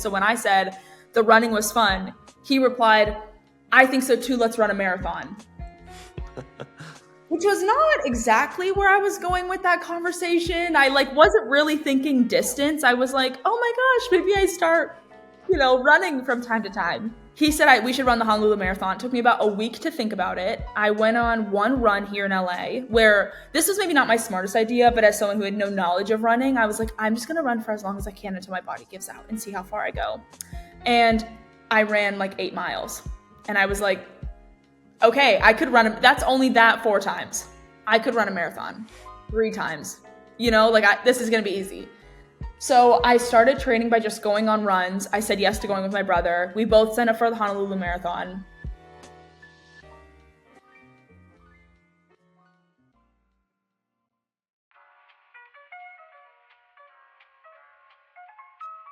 So when I said the running was fun, he replied, I think so too, let's run a marathon. Which was not exactly where I was going with that conversation. I wasn't really thinking distance. I was like, oh my gosh, maybe I start, running from time to time. He said we should run the Honolulu Marathon. It took me about a week to think about it. I went on one run here in LA where this was maybe not my smartest idea, but as someone who had no knowledge of running, I was like, I'm just going to run for as long as I can until my body gives out and see how far I go. And I ran 8 miles. And I was like, okay, I could run, that's only that 4 times. I could run a marathon 3 times. This is going to be easy. So I started training by just going on runs. I said yes to going with my brother. We both signed up for the Honolulu Marathon.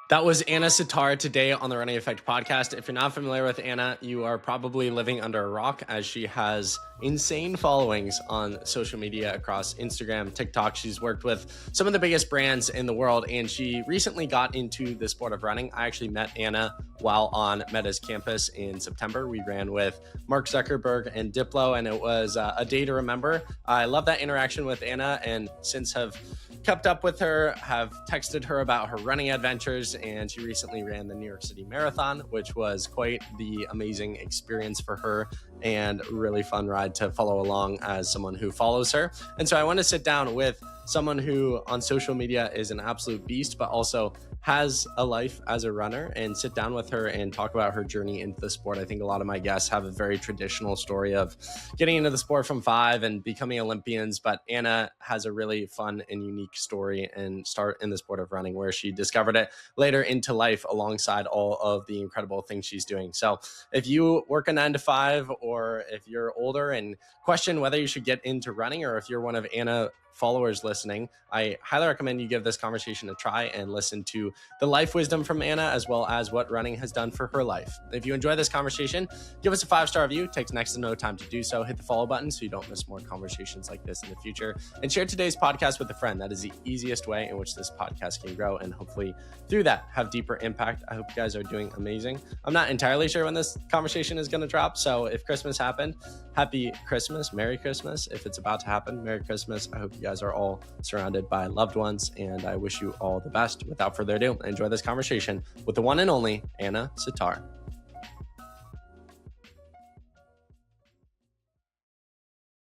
That was Anna Sitar today on the Running Effect podcast. If you're not familiar with Anna, you are probably living under a rock, as she has insane followings on social media across Instagram, TikTok. She's worked with some of the biggest brands in the world, and she recently got into the sport of running. I actually met Anna while on Meta's campus in September. We ran with Mark Zuckerberg and Diplo, and it was a day to remember. I love that interaction with Anna, and since have kept up with her, have texted her about her running adventures, and she recently ran the New York City Marathon, which was quite the amazing experience for her and really fun ride to follow along as someone who follows her. And so I want to sit down with someone who on social media is an absolute beast, but also has a life as a runner, and sit down with her and talk about her journey into the sport. I think a lot of my guests have a very traditional story of getting into the sport from 5 and becoming Olympians, but Anna has a really fun and unique story and start in the sport of running where she discovered it later into life alongside all of the incredible things she's doing. So if you work a 9 to 5, or if you're older and question whether you should get into running, or if you're one of Anna followers listening, I highly recommend you give this conversation a try and listen to the life wisdom from Anna, as well as what running has done for her life. If you enjoy this conversation, give us a 5-star review. It takes next to no time to do so. Hit the follow button so you don't miss more conversations like this in the future, and share today's podcast with a friend. That is the easiest way in which this podcast can grow, and hopefully through that have deeper impact. I hope you guys are doing amazing. I'm not entirely sure when this conversation is going to drop, so if Christmas happened, happy Christmas, Merry Christmas. If it's about to happen, Merry Christmas. I hope you guys are all surrounded by loved ones, and I wish you all the best. Without further ado, enjoy this conversation with the one and only Anna Sitar.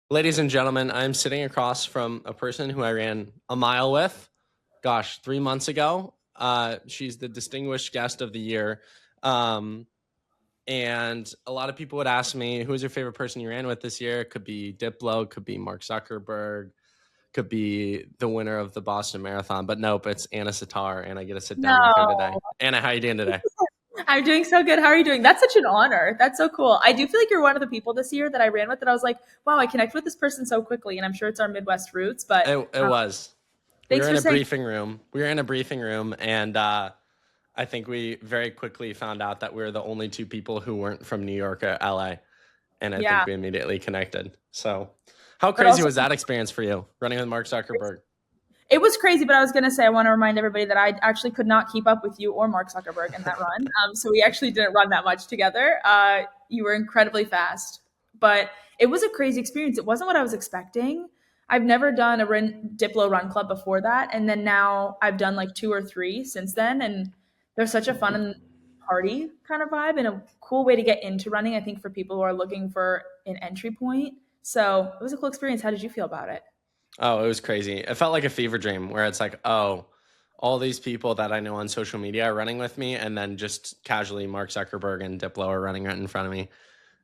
Ladies and gentlemen, I'm sitting across from a person who I ran a mile with, 3 months ago. She's the distinguished guest of the year. And a lot of people would ask me, who is your favorite person you ran with this year? It could be Diplo, could be Mark Zuckerberg, could be the winner of the Boston Marathon, but nope, it's Anna Sitar, and I get to sit down with her today. Anna, how are you doing today? I'm doing so good. How are you doing? That's such an honor. That's so cool. I do feel like you're one of the people this year that I ran with that I was like, wow, I connect with this person so quickly, and I'm sure it's our Midwest roots, but it was. We were in a briefing room, and I think we very quickly found out that we were the only 2 people who weren't from New York or LA, and I think we immediately connected. So how crazy was that experience for you, running with Mark Zuckerberg? It was crazy, but I was going to say, I want to remind everybody that I actually could not keep up with you or Mark Zuckerberg in that run. So we actually didn't run that much together. You were incredibly fast, but it was a crazy experience. It wasn't what I was expecting. I've never done a Diplo run club before that. And then now I've done 2 or 3 since then. And there's such a fun and party kind of vibe and a cool way to get into running, I think, for people who are looking for an entry point. So it was a cool experience. How did you feel about it? Oh, it was crazy. It felt like a fever dream where it's like, oh, all these people that I know on social media are running with me, and then just casually Mark Zuckerberg and Diplo are running right in front of me.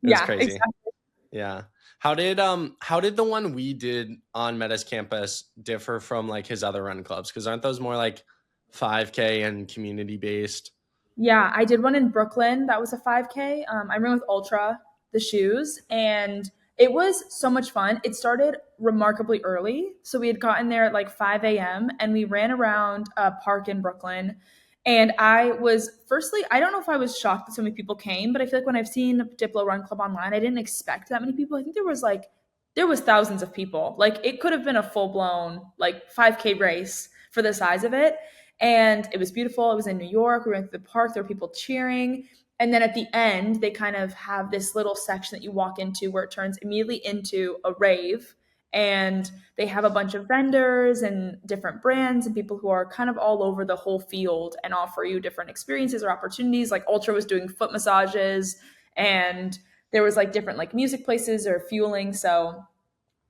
It was crazy. Exactly. Yeah. How did the one we did on Meta's campus differ from his other run clubs? Because aren't those more 5K and community based? Yeah, I did one in Brooklyn. That was a 5K. I ran with Ultra, the shoes, and it was so much fun. It started remarkably early. So we had gotten there at 5 a.m. and we ran around a park in Brooklyn. And I was, firstly, I don't know if I was shocked that so many people came, but I feel like when I've seen Diplo Run Club online, I didn't expect that many people. I think there was thousands of people. It could have been a full blown 5K race for the size of it. And it was beautiful. It was in New York. We went to the park. There were people cheering. And then at the end, they kind of have this little section that you walk into where it turns immediately into a rave. And they have a bunch of vendors and different brands and people who are kind of all over the whole field and offer you different experiences or opportunities. Like Ultra was doing foot massages, and there was like different like music places or fueling. So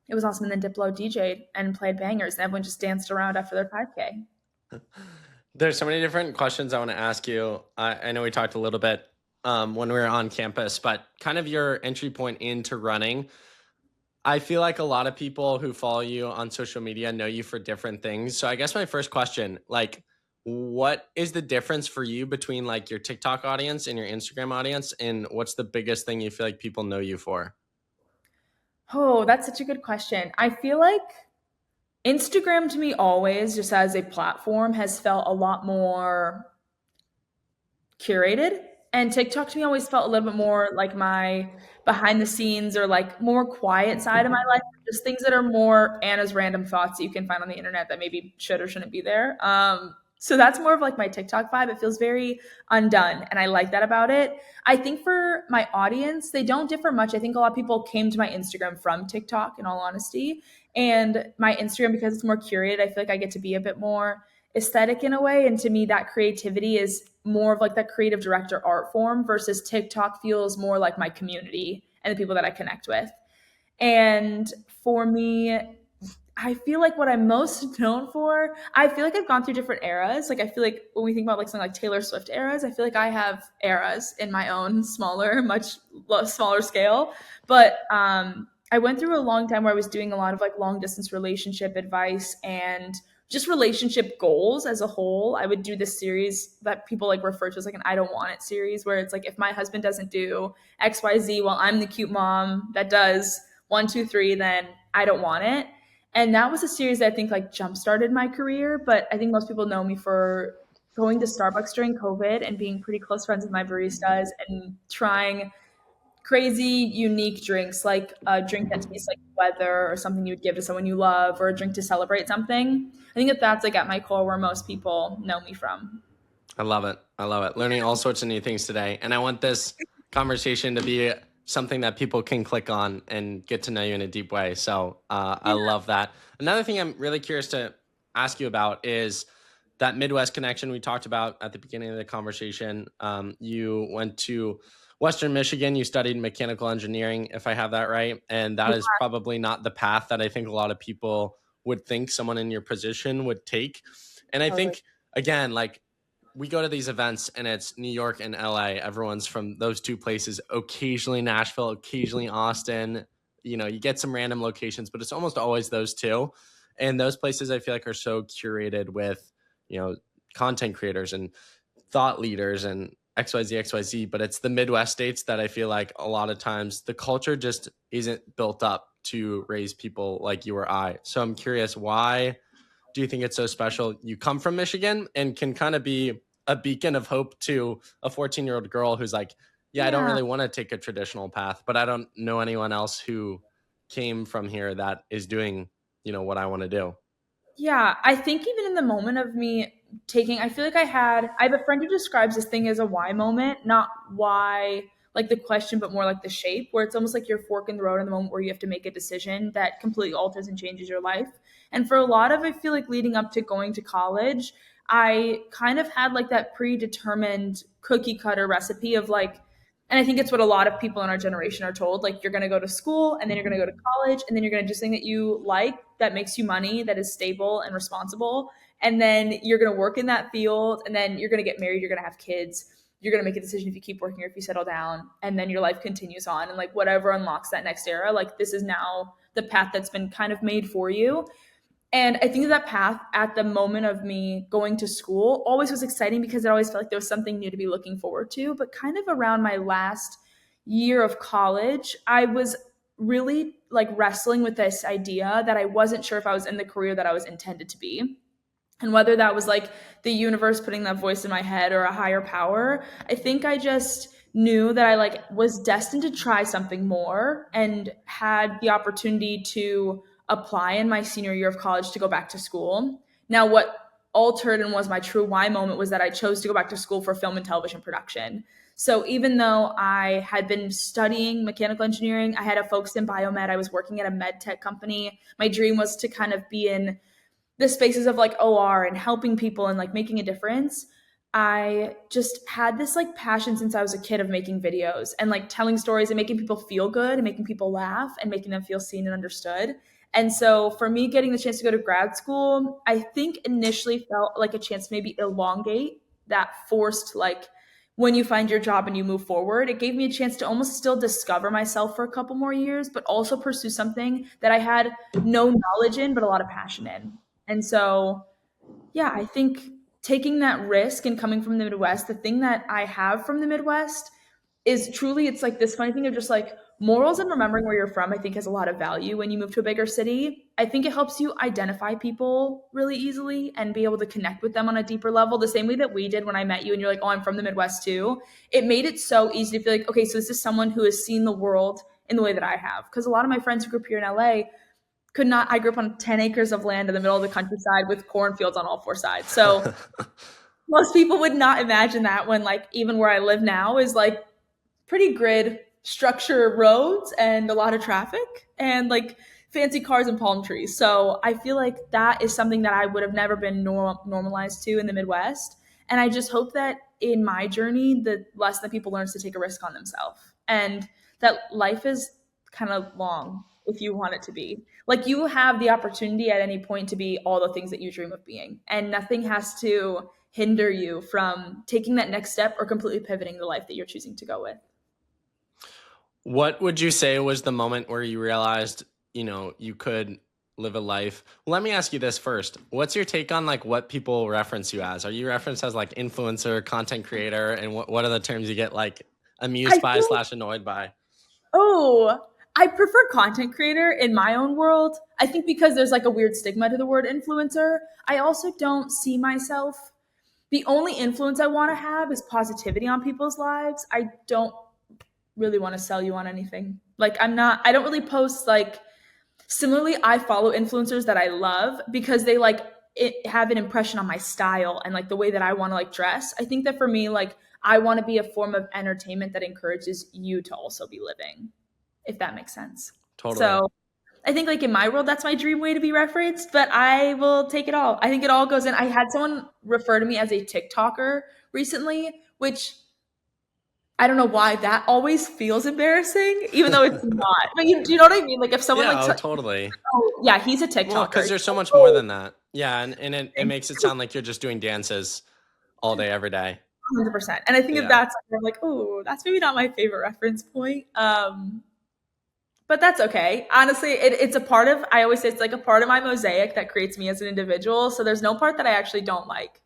it was awesome. And then Diplo DJ'd and played bangers, and everyone just danced around after their 5K. There's so many different questions I want to ask you. I know we talked a little bit when we were on campus, but kind of your entry point into running. I feel like a lot of people who follow you on social media know you for different things. So I guess my first question, like, what is the difference for you between like your TikTok audience and your Instagram audience? And what's the biggest thing you feel like people know you for? Oh, that's such a good question. I feel like Instagram to me always, just as a platform, has felt a lot more curated. And TikTok to me always felt a little bit more like my behind the scenes or like more quiet side of my life, just things that are more Anna's random thoughts that you can find on the internet that maybe should or shouldn't be there. So that's more of like my TikTok vibe. It feels very undone, and I like that about it. I think for my audience, they don't differ much. I think a lot of people came to my Instagram from TikTok, in all honesty. And my Instagram, because it's more curated, I feel like I get to be a bit more aesthetic in a way. And to me, that creativity is more of like that creative director art form versus TikTok feels more like my community and the people that I connect with. And for me, I feel like what I'm most known for, I feel like I've gone through different eras. Like I feel like when we think about like something like Taylor Swift eras, I feel like I have eras in my own smaller, much smaller scale. But I went through a long time where I was doing a lot of like long distance relationship advice and just relationship goals as a whole. I would do this series that people like refer to as like an I don't want it series, where it's like if my husband doesn't do XYZ while I'm the cute mom that does one, two, three, then I don't want it. And that was a series that I think like jump started my career. But I think most people know me for going to Starbucks during COVID and being pretty close friends with my baristas and trying crazy, unique drinks, like a drink that tastes like weather or something you would give to someone you love, or a drink to celebrate something. I think that that's like at my core where most people know me from. I love it. I love it. Learning all sorts of new things today. And I want this conversation to be something that people can click on and get to know you in a deep way. So I Yeah. love that. Another thing I'm really curious to ask you about is that Midwest connection we talked about at the beginning of the conversation. You went to Western Michigan. You studied mechanical engineering, if I have that right. And that is probably not the path that I think a lot of people would think someone in your position would take. And I Totally. think, again, like, we go to these events and it's New York and LA. Everyone's from those two places, occasionally Nashville, occasionally Austin. You know, you get some random locations, but it's almost always those two. And those places I feel like are so curated with, you know, content creators and thought leaders and XYZ. But it's the Midwest states that I feel like a lot of times the culture just isn't built up to raise people like you or I. So I'm curious, why do you think it's so special? You come from Michigan and can kind of be a beacon of hope to a 14-year-old girl who's like, yeah, I don't Yeah. really want to take a traditional path, but I don't know anyone else who came from here that is doing, you know, what I want to do. Yeah, I think even in the moment of me taking, I feel like I have a friend who describes this thing as a why moment, not why, like the question, but more like the shape, where it's almost like you're fork in the road in the moment where you have to make a decision that completely alters and changes your life. And for a lot of, I feel like leading up to going to college, I kind of had like that predetermined cookie cutter recipe of like, and I think it's what a lot of people in our generation are told. Like, you're going to go to school and then you're going to go to college and then you're going to do something that you like, that makes you money, that is stable and responsible. And then you're going to work in that field and then you're going to get married, you're going to have kids. You're going to make a decision if you keep working or if you settle down. And then your life continues on. And like whatever unlocks that next era, like this is now the path that's been kind of made for you. And I think that path at the moment of me going to school always was exciting because it always felt like there was something new to be looking forward to. But kind of around my last year of college, I was really like wrestling with this idea that I wasn't sure if I was in the career that I was intended to be. And whether that was like the universe putting that voice in my head or a higher power, I think I just knew that I like was destined to try something more and had the opportunity to apply in my senior year of college to go back to school. Now, what altered and was my true why moment was that I chose to go back to school for film and television production. So even though I had been studying mechanical engineering, I had a focus in biomed. I was working at a med tech company. My dream was to kind of be in the spaces of like OR and helping people and like making a difference. I just had this like passion since I was a kid of making videos and like telling stories and making people feel good and making people laugh and making them feel seen and understood. And so for me, getting the chance to go to grad school, I think initially felt like a chance to maybe elongate that forced, like when you find your job and you move forward. It gave me a chance to almost still discover myself for a couple more years, but also pursue something that I had no knowledge in, but a lot of passion in. And so, yeah, I think taking that risk and coming from the Midwest, the thing that I have from the Midwest is truly, it's like this funny thing of just like morals and remembering where you're from, I think has a lot of value when you move to a bigger city. I think it helps you identify people really easily and be able to connect with them on a deeper level, the same way that we did when I met you and you're like, oh, I'm from the Midwest too. It made it so easy to feel like, okay, so this is someone who has seen the world in the way that I have. Because a lot of my friends who grew up here in LA could not, I grew up on 10 acres of land in the middle of the countryside with cornfields on all four sides. So most people would not imagine that when like even where I live now is like pretty grid structure roads and a lot of traffic and like fancy cars and palm trees. So I feel like that is something that I would have never been normalized to in the Midwest. And I just hope that in my journey, the less that people learn is to take a risk on themselves and that life is kind of long if you want it to be. Like you have the opportunity at any point to be all the things that you dream of being, and nothing has to hinder you from taking that next step or completely pivoting the life that you're choosing to go with. What would you say was the moment where you realized, you could live a life? Well, let me ask you this first. What's your take on like what people reference you as? Are you referenced as like influencer, content creator, and what are the terms you get like I amused by feel / annoyed by? Oh, I prefer content creator in my own world. I think because there's like a weird stigma to the word influencer. I also don't see myself. The only influence I want to have is positivity on people's lives. I don't really want to sell you on anything. Like I don't really post like similarly, I follow influencers that I love because they like have an impression on my style and like the way that I want to like dress. I think that for me, like I want to be a form of entertainment that encourages you to also be living, if that makes sense. Totally. So I think like in my world, that's my dream way to be referenced, but I will take it all. I think it all goes in. I had someone refer to me as a TikToker recently, which I don't know why that always feels embarrassing, even though it's not. But do you know what I mean? Like if someone Yeah, like, oh, totally. oh yeah, he's a Well, because TikToker. there's so much more Oh, than that. Yeah, and it makes it sound like you're just doing dances all day, every day. 100%. And I think that Yeah. that's where I'm like, oh, that's maybe not my favorite reference point. But that's okay. Honestly, it's a part of, I always say it's like a part of my mosaic that creates me as an individual. So there's no part that I actually don't like.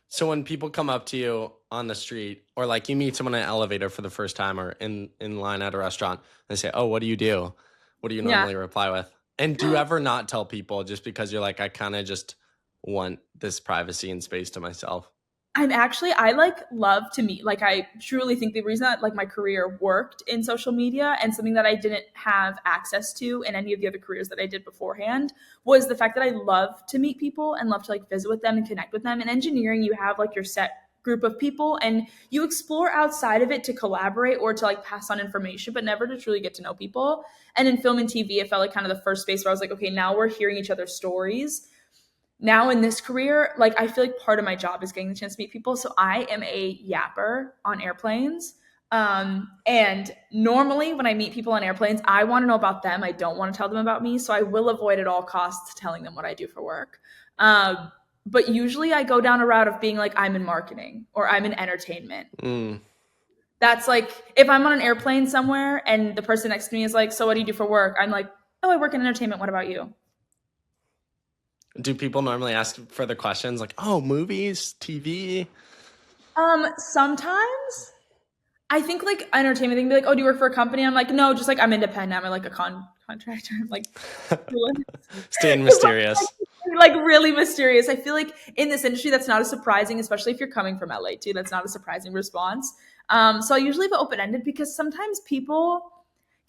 So when people come up to you on the street or like you meet someone in an elevator for the first time or in line at a restaurant, they say, "Oh, what do you do?" What do you Yeah. normally reply with? And do you ever not tell people just because you're like, I kind of just want this privacy and space to myself? I like love to meet. Like I truly think the reason that like my career worked in social media and something that I didn't have access to in any of the other careers that I did beforehand was the fact that I love to meet people and love to like visit with them and connect with them. In engineering, you have like your set group of people and you explore outside of it to collaborate or to like pass on information, but never to truly get to know people. And in film and TV, it felt like kind of the first space where I was like, okay, now we're hearing each other's stories. Now in this career, like I feel like part of my job is getting the chance to meet people. So I am a yapper on airplanes. And normally when I meet people on airplanes, I want to know about them. I don't want to tell them about me. So I will avoid at all costs telling them what I do for work. But usually I go down a route of being like, I'm in marketing or I'm in entertainment. Mm. That's like, if I'm on an airplane somewhere and the person next to me is like, so what do you do for work? I'm like, oh, I work in entertainment. What about you? Do people normally ask further questions like, "Oh, movies, TV"? Sometimes I think like entertainment thing, be like, oh, do you work for a company? I'm like, no, just like I'm independent. I'm like a contractor. I'm like, Staying mysterious. like really mysterious. I feel like in this industry, that's not as surprising, especially if you're coming from LA too. That's not a surprising response. So I usually leave it open ended because sometimes people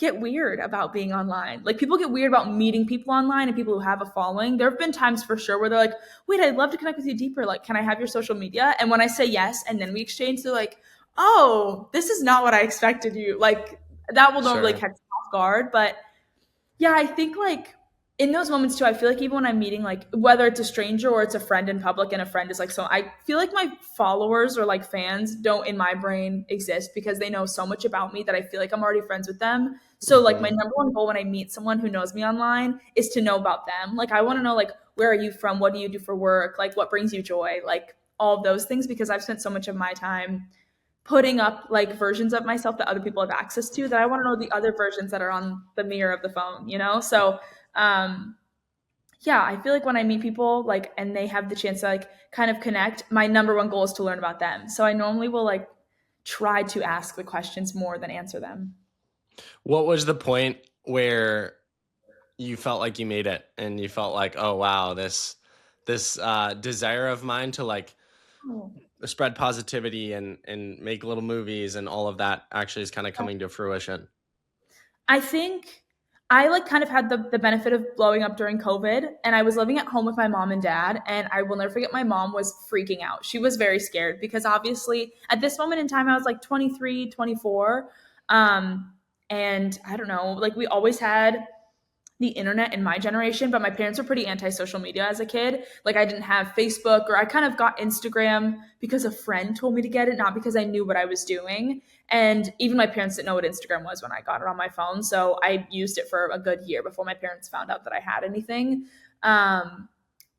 get weird about being online. Like people get weird about meeting people online and people who have a following. There have been times for sure where they're like, "Wait, I'd love to connect with you deeper. Like, can I have your social media?" And when I say yes and then we exchange, they're like, "Oh, this is not what I expected you." Like that will normally Sure. catch me off guard, but yeah, I think like in those moments too, I feel like even when I'm meeting like whether it's a stranger or it's a friend in public and a friend is like so I feel like my followers or like fans don't in my brain exist because they know so much about me that I feel like I'm already friends with them. So like my Hmm. number one goal when I meet someone who knows me online is to know about them. Like I want to know like where are you from? What do you do for work? Like what brings you joy? Like all of those things because I've spent so much of my time putting up like versions of myself that other people have access to that I want to know the other versions that are on the mirror of the phone, you know? So, um, yeah, I feel like when I meet people like and they have the chance to like kind of connect, my number one goal is to learn about them. So I normally will like try to ask the questions more than answer them. What was the point where you felt like you made it and you felt like, oh wow, this desire of mine to like Oh. spread positivity and make little movies and all of that actually is kind of coming to fruition? I think I like kind of had the benefit of blowing up during COVID and I was living at home with my mom and dad. And I will never forget my mom was freaking out. She was very scared because obviously at this moment in time, I was like 23, 24. And I don't know, like we always had the internet in my generation, but my parents were pretty anti social media as a kid. Like I didn't have Facebook or I kind of got Instagram because a friend told me to get it, not because I knew what I was doing. And even my parents didn't know what Instagram was when I got it on my phone. So I used it for a good year before my parents found out that I had anything. Um,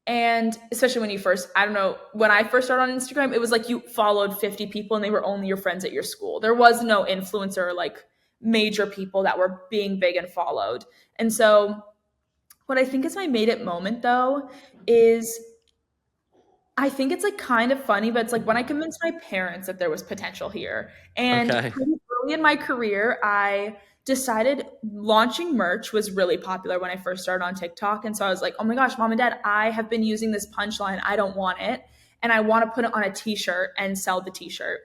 and especially when you first, I don't know, when I first started on Instagram, it was like you followed 50 people and they were only your friends at your school. There was no influencer or like major people that were being big and followed. And so what I think is my made it moment though is I think it's like kind of funny, but it's like when I convinced my parents that there was potential here. And Okay. pretty early in my career, I decided launching merch was really popular when I first started on TikTok. And so I was like, oh my gosh, mom and dad, I have been using this punchline. I don't want it. And I want to put it on a t shirt and sell the t shirt.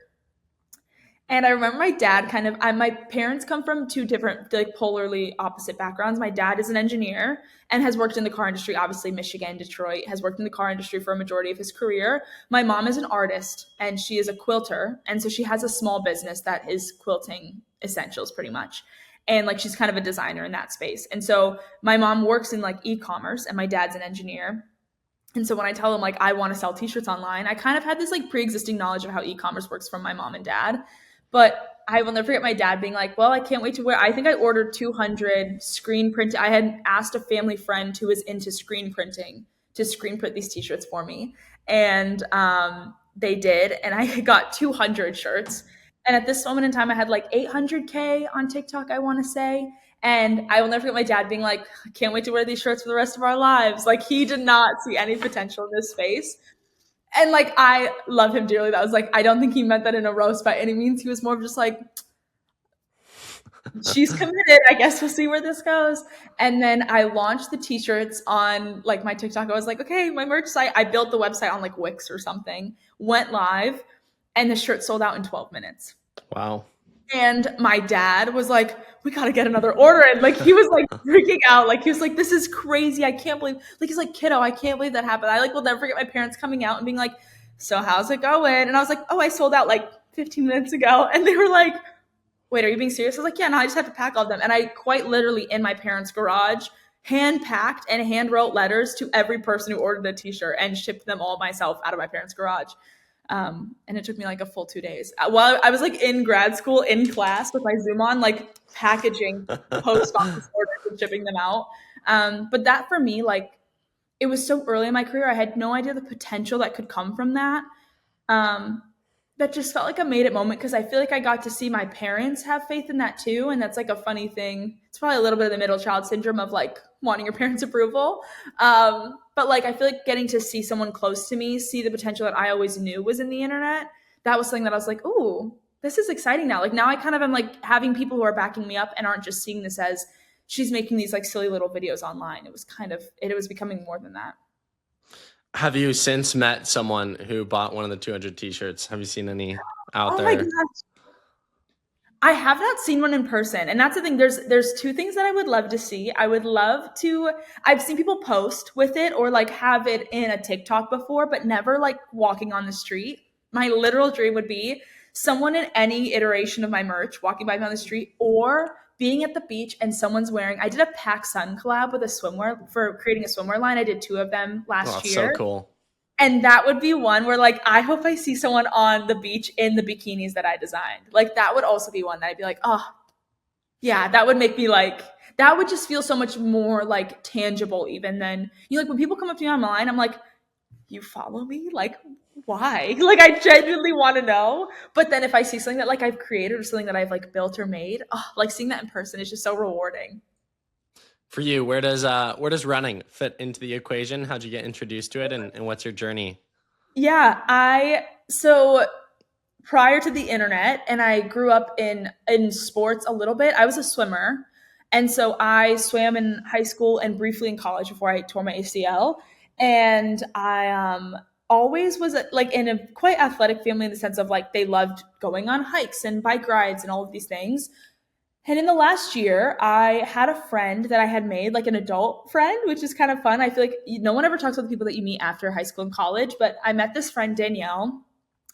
And I remember my dad kind of, my parents come from two different, like polarly opposite backgrounds. My dad is an engineer and has worked in the car industry, obviously, Michigan, Detroit, has worked in the car industry for a majority of his career. My mom is an artist and she is a quilter. And so she has a small business that is quilting essentials pretty much. And like she's kind of a designer in that space. And so my mom works in like e commerce and my dad's an engineer. And so when I tell them like I want to sell t-shirts online, I kind of had this like pre-existing knowledge of how e-commerce works from my mom and dad. But I will never forget my dad being like, "Well, I can't wait to wear." I think I ordered 200 screen print. I had asked a family friend who was into screen printing to screen print these t-shirts for me, and they did, and I got 200 shirts. And at this moment in time, I had like 800K on TikTok, I want to say. And I will never forget my dad being like, I can't wait to wear these shirts for the rest of our lives. Like he did not see any potential in this space. And like I love him dearly. That was like, I don't think he meant that in a roast by any means. He was more of just like, she's committed. I guess we'll see where this goes. And then I launched the t-shirts on like my TikTok. I was like, okay, my merch site. I built the website on like Wix or something, went live, and the shirt sold out in 12 minutes. Wow. And my dad was like, we gotta get another order. And like he was like freaking out. Like he was like, this is crazy. I can't believe like he's like, kiddo, I can't believe that happened. I like will never forget my parents coming out and being like, so how's it going? And I was like, oh, I sold out like 15 minutes ago. And they were like, wait, are you being serious? I was like, yeah, no, I just have to pack all of them. And I quite literally in my parents' garage hand packed and hand wrote letters to every person who ordered a t-shirt and shipped them all myself out of my parents' garage. And it took me like a full 2 days. While I was like in grad school in class with my Zoom on, like packaging post office orders and shipping them out. But that for me, like it was so early in my career, I had no idea the potential that could come from that. Um, that just felt like a made it moment because I feel like I got to see my parents have faith in that too. And that's like a funny thing. It's probably a little bit of the middle child syndrome of like wanting your parents' approval. But like I feel like getting to see someone close to me see the potential that I always knew was in the internet. That was something that I was like, oh, this is exciting now. Like now I kind of am like having people who are backing me up and aren't just seeing this as she's making these like silly little videos online. It was kind of it was becoming more than that. Have you since met someone who bought one of the 200 t-shirts? Have you seen any out Oh my there? gosh. I have not seen one in person, and that's the thing. There's two things that I would love to see. I would love to. I've seen people post with it or like have it in a TikTok before, but never like walking on the street. My literal dream would be someone in any iteration of my merch walking by me on the street, or being at the beach and someone's wearing. I did a PacSun collab with a swimwear for creating a swimwear line. I did two of them Oh, last that's so year. cool. And that would be one where like I hope I see someone on the beach in the bikinis that I designed. Like that would also be one that I'd be like, oh yeah, that would make me like that would just feel so much more like tangible even than you know, like when people come up to me online, I'm like, you follow me? Like why? Like I genuinely want to know. But then if I see something that like I've created or something that I've like built or made, oh, like seeing that in person is just so rewarding. For you, where does running fit into the equation? How'd you get introduced to it, and what's your journey? Yeah, I so prior to the internet and I grew up in sports a little bit. I was a swimmer. And so I swam in high school and briefly in college before I tore my ACL. And I always was like in a quite athletic family in the sense of like they loved going on hikes and bike rides and all of these things. And in the last year, I had a friend that I had made, like an adult friend, which is kind of fun. I feel like no one ever talks about the people that you meet after high school and college, but I met this friend, Danielle.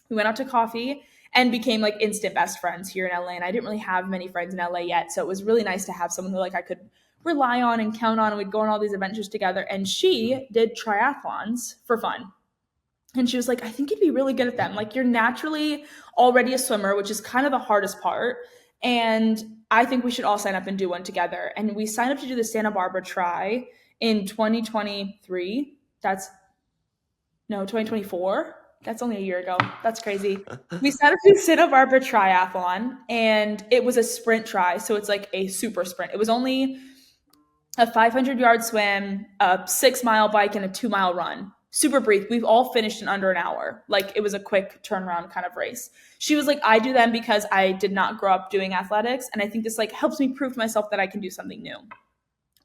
We went out to coffee and became like instant best friends here in LA. And I didn't really have many friends in LA yet. So it was really nice to have someone who like I could rely on and count on. And we'd go on all these adventures together. And she did triathlons for fun. And she was like, I think you'd be really good at them. Like you're naturally already a swimmer, which is kind of the hardest part. And I think we should all sign up and do one together. And we signed up to do the Santa Barbara Tri in 2023. That's no, 2024. That's only a year ago. That's crazy. We signed up to Santa Barbara Triathlon, and it was a sprint try. So it's like a super sprint. It was only a 500-yard swim, a 6 mile bike, and a 2 mile run. Super brief. We've all finished in under an hour. Like it was a quick turnaround kind of race. She was like, I do them because I did not grow up doing athletics. And I think this like helps me prove to myself that I can do something new.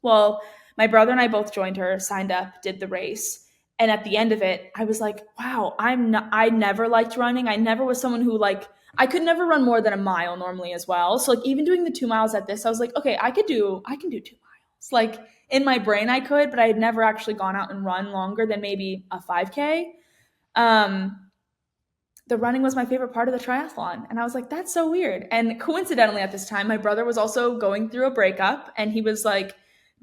Well, my brother and I both joined her, signed up, did the race. And at the end of it, I was like, wow, I never liked running. I never was someone who like I could never run more than a mile normally as well. So like even doing the 2 miles at this, I was like, okay, I can do 2 miles. Like in my brain I could, but I had never actually gone out and run longer than maybe a 5K. Um, the running was my favorite part of the triathlon. And I was like, that's so weird. And coincidentally, at this time, my brother was also going through a breakup and he was like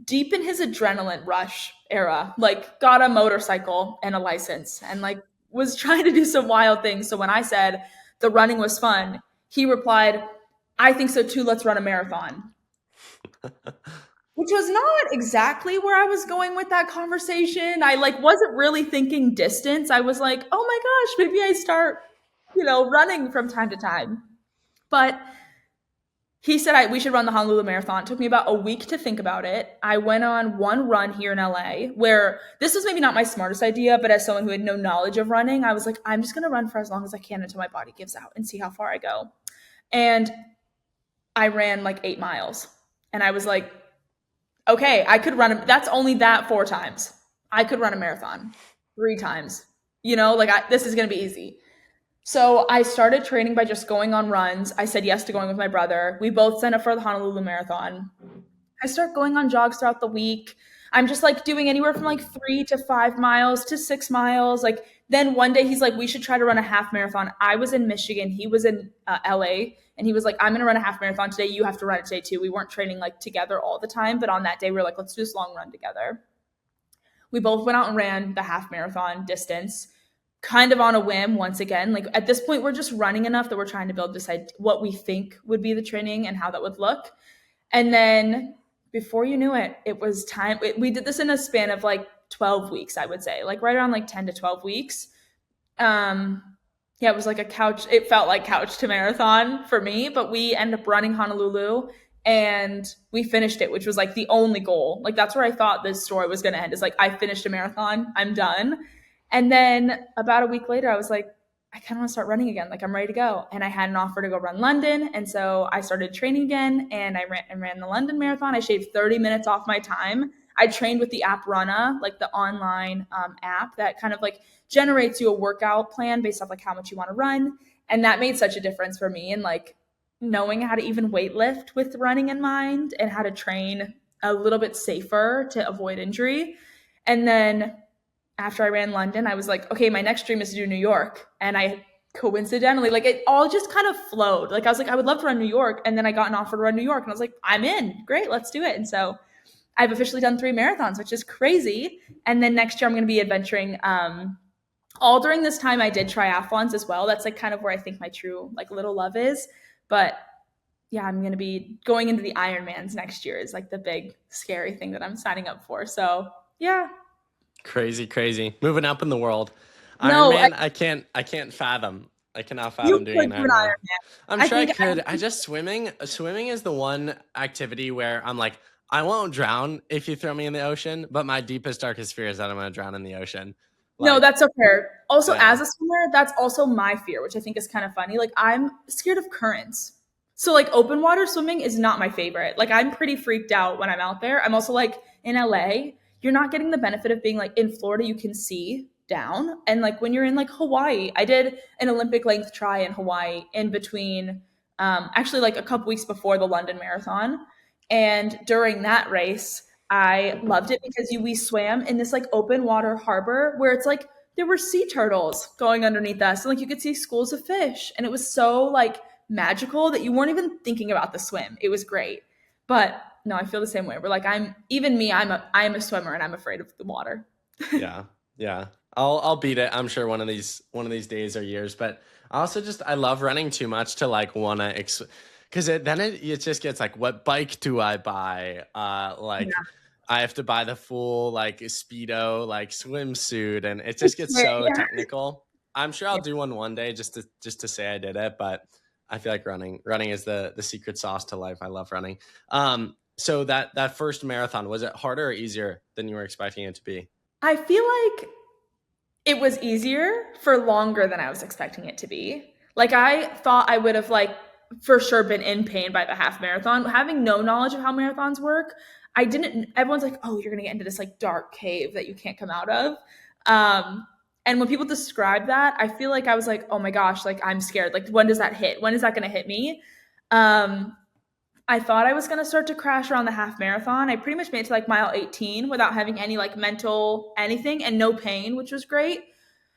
deep in his adrenaline rush era, like got a motorcycle and a license and like was trying to do some wild things. So when I said the running was fun, he replied, I think so too. Let's run a marathon, which was not exactly where I was going with that conversation. I like wasn't really thinking distance. I was like, oh my gosh, maybe I start, running from time to time. But he said we should run the Honolulu Marathon. It took me about a week to think about it. I went on one run here in LA where this was maybe not my smartest idea, but as someone who had no knowledge of running, I was like, I'm just going to run for as long as I can until my body gives out and see how far I go. And I ran like 8 miles. And I was like, okay, I could that's only that 4 times. I could run a marathon 3 times. This is going to be easy. So I started training by just going on runs. I said yes to going with my brother. We both signed up for the Honolulu Marathon. I start going on jogs throughout the week. I'm just like doing anywhere from like 3 to 5 miles to 6 miles. Like then one day he's like, we should try to run a half marathon. I was in Michigan. He was in LA. And he was like, I'm going to run a half marathon today. You have to run it today too. We weren't training like together all the time. But on that day, we were like, let's do this long run together. We both went out and ran the half marathon distance kind of on a whim once again. Like at this point, we're just running enough that we're trying to decide what we think would be the training and how that would look. And then before you knew it, it was time. We did this in a span of like 12 weeks, I would say, like right around like 10 to 12 weeks. Yeah, it was like it felt like couch to marathon for me, but we ended up running Honolulu and we finished it, which was like the only goal. Like that's where I thought this story was going to end, is like I finished a marathon, I'm done. And then about a week later, I was like, I kind of want to start running again. Like I'm ready to go. And I had an offer to go run London. And so I started training again and I ran the London Marathon. I shaved 30 minutes off my time. I trained with the app Runna, like the online app that kind of like generates you a workout plan based off like how much you want to run. And that made such a difference for me. And like knowing how to even weightlift with running in mind and how to train a little bit safer to avoid injury. And then after I ran London, I was like, okay, my next dream is to do New York. And I coincidentally, like it all just kind of flowed. Like I was like, I would love to run New York. And then I got an offer to run New York. And I was like, I'm in. Great, let's do it. And so I've officially done 3 marathons, which is crazy. And then next year I'm going to be adventuring. All during this time, I did triathlons as well. That's like kind of where I think my true like little love is. But yeah, I'm going to be going into the Ironmans next year is like the big scary thing that I'm signing up for. So yeah. Crazy, crazy. Moving up in the world. Iron No, Man, I can't fathom. I cannot you fathom doing could an do an Iron Man. Ironman. I'm I sure I think could. I just swimming is the one activity where I'm like, I won't drown if you throw me in the ocean, but my deepest, darkest fear is that I'm gonna drown in the ocean. no, Like, that's so fair. Also, yeah. as a swimmer, that's also my fear, which I think is kind of funny. Like, I'm scared of currents. So, like, open water swimming is not my favorite. Like, I'm pretty freaked out when I'm out there. I'm also like, in LA, you're not getting the benefit of being like in Florida, you can see down. And like when you're in like Hawaii, I did an Olympic length try in Hawaii in between, actually, like a couple weeks before the London Marathon. And during that race, I loved it because we swam in this like open water harbor where it's like there were sea turtles going underneath us and like you could see schools of fish and it was so like magical that you weren't even thinking about the swim. It was great. But no, I feel the same way. We're like I'm a swimmer and I'm afraid of the water. Yeah, yeah. I'll beat it. I'm sure one of these days or years. But I also just I love running too much to like wanna because then it just gets like, what bike do I buy? Like Yeah. I have to buy the full like speedo like swimsuit, and it just gets so Yeah. technical. I'm sure I'll do one day just to say I did it, but I feel like running is the secret sauce to life. I love running. So that first marathon, was it harder or easier than you were expecting it to be? I feel like it was easier for longer than I was expecting it to be. Like I thought I would have like for sure been in pain by the half marathon. Having no knowledge of how marathons work, I didn't everyone's like, "Oh, you're going to get into this like dark cave that you can't come out of." And when people describe that, I feel like I was like, "Oh my gosh, like I'm scared. Like when does that hit? When is that going to hit me?" Um I thought I was going to start to crash around the half marathon. I pretty much made it to like mile 18 without having any like mental anything and no pain, which was great.